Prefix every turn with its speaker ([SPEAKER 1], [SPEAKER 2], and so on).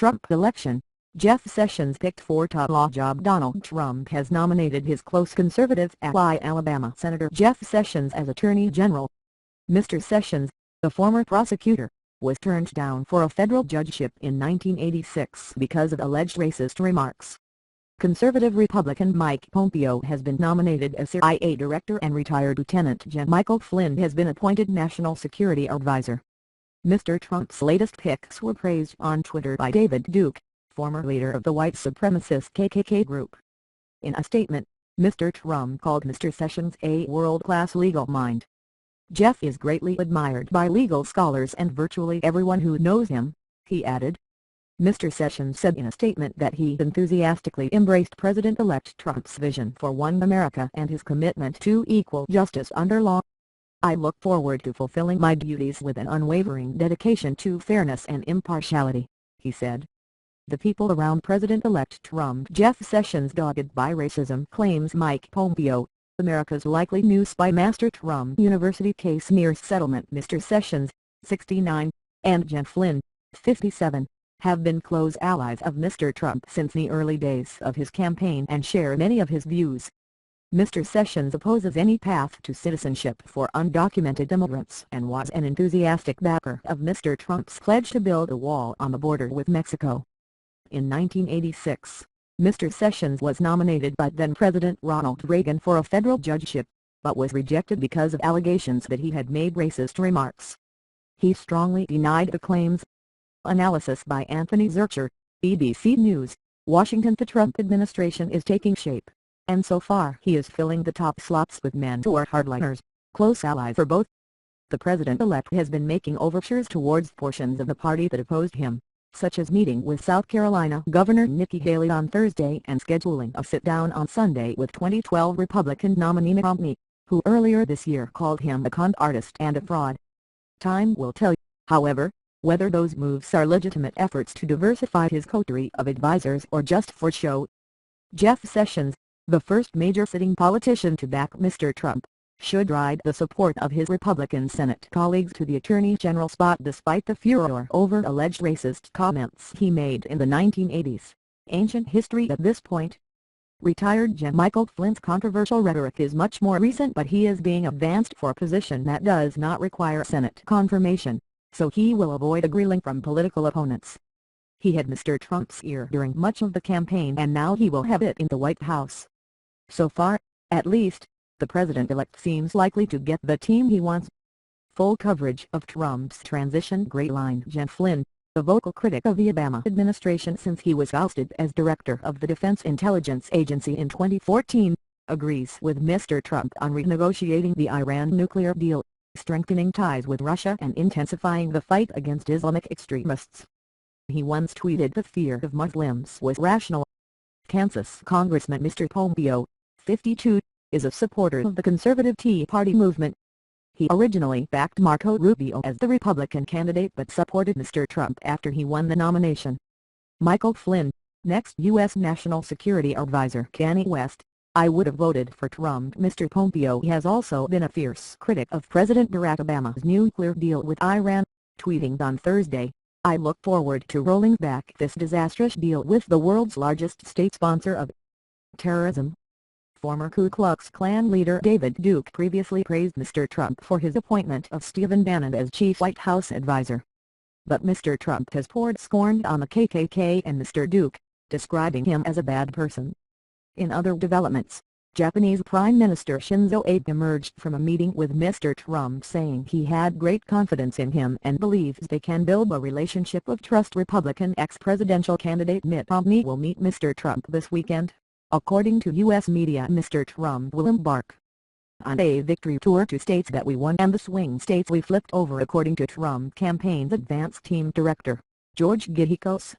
[SPEAKER 1] Trump election, Jeff Sessions picked for top law job. Donald Trump has nominated his close conservative ally Alabama Senator Jeff Sessions as Attorney General. Mr. Sessions, the former prosecutor, was turned down for a federal judgeship in 1986 because of alleged racist remarks. Conservative Republican Mike Pompeo has been nominated as CIA Director, and retired Lt-Gen Michael Flynn has been appointed National Security Advisor. Mr. Trump's latest picks were praised on Twitter by David Duke, former leader of the white supremacist KKK group. In a statement, Mr. Trump called Mr. Sessions a world-class legal mind. Jeff is greatly admired by legal scholars and virtually everyone who knows him, he added. Mr. Sessions said in a statement that he enthusiastically embraced President-elect Trump's vision for one America and his commitment to equal justice under law. I look forward to fulfilling my duties with an unwavering dedication to fairness and impartiality, he said. The people around President-elect Trump. Jeff Sessions, dogged by racism, claims Mike Pompeo, America's likely new spy master. Trump University case nears settlement. Mr. Sessions, 69, and Jen Flynn, 57, have been close allies of Mr. Trump since the early days of his campaign and share many of his views. Mr. Sessions opposes any path to citizenship for undocumented immigrants and was an enthusiastic backer of Mr. Trump's pledge to build a wall on the border with Mexico. In 1986, Mr. Sessions was nominated by then-President Ronald Reagan for a federal judgeship, but was rejected because of allegations that he had made racist remarks. He strongly denied the claims. Analysis by Anthony Zurcher, BBC News, Washington. The Trump administration is taking shape, and so far he is filling the top slots with men who are hardliners, close allies for both. The president-elect has been making overtures towards portions of the party that opposed him, such as meeting with South Carolina Governor Nikki Haley on Thursday and scheduling a sit-down on Sunday with 2012 Republican nominee Mitt Romney, who earlier this year called him a con artist and a fraud. Time will tell, however, whether those moves are legitimate efforts to diversify his coterie of advisors or just for show. Jeff Sessions, the first major sitting politician to back Mr. Trump, should ride the support of his Republican Senate colleagues to the Attorney General spot despite the furor over alleged racist comments he made in the 1980s. Ancient history at this point. Retired Gen Michael Flynn's controversial rhetoric is much more recent, but he is being advanced for a position that does not require Senate confirmation, so he will avoid a grilling from political opponents. He had Mr. Trump's ear during much of the campaign, and now he will have it in the White House. So far, at least, the president-elect seems likely to get the team he wants. Full coverage of Trump's transition. Great line. Jen Flynn, the vocal critic of the Obama administration since he was ousted as director of the Defense Intelligence Agency in 2014, agrees with Mr. Trump on renegotiating the Iran nuclear deal, strengthening ties with Russia and intensifying the fight against Islamic extremists. He once tweeted the fear of Muslims was rational. Kansas Congressman Mr. Pompeo, 52, is a supporter of the conservative Tea Party movement. He originally backed Marco Rubio as the Republican candidate but supported Mr. Trump after he won the nomination. Michael Flynn, next U.S. National Security Advisor Kanye West, I would have voted for Trump. Mr. Pompeo has also been a fierce critic of President Barack Obama's nuclear deal with Iran, tweeting on Thursday, I look forward to rolling back this disastrous deal with the world's largest state sponsor of terrorism. Former Ku Klux Klan leader David Duke previously praised Mr. Trump for his appointment of Stephen Bannon as chief White House advisor. But Mr. Trump has poured scorn on the KKK and Mr. Duke, describing him as a bad person. In other developments, Japanese Prime Minister Shinzo Abe emerged from a meeting with Mr. Trump saying he had great confidence in him and believes they can build a relationship of trust. Republican ex-presidential candidate Mitt Romney will meet Mr. Trump this weekend. According to U.S. media, Mr. Trump will embark on a victory tour to states that we won and the swing states we flipped over, according to Trump campaign's advance team director, George Gihikos.